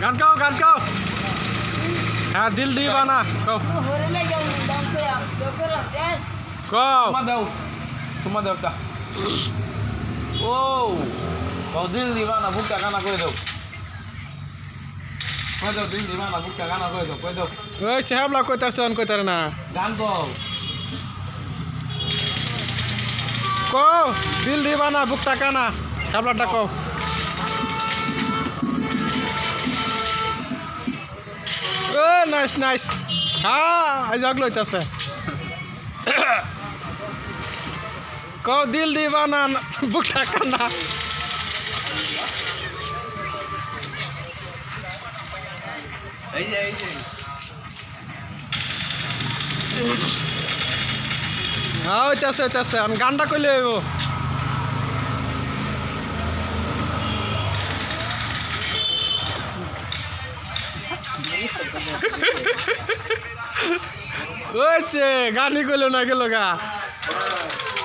গান গাও হ্যাঁ দিল দিবানা কও কও তোমার দাও একটা ও দিল দিবানা বুকটা কানা করে দাও কই দাও দিল দিবানা বুকটা কানা করে দাও কই দাও ওই সাহেবলা কইতাছন কইতার না গান কও কও দিল দিবানা বুকটা কানা সাহেবলাটা কও ও নাইস হ্যাঁ আজ লইতাছে কও দিল দিবানা বুকটা কানা এই যে হ্যাঁ হইতাছে আমি গানটা কইলে হইব ওইছে গানই কইলো না গেল গা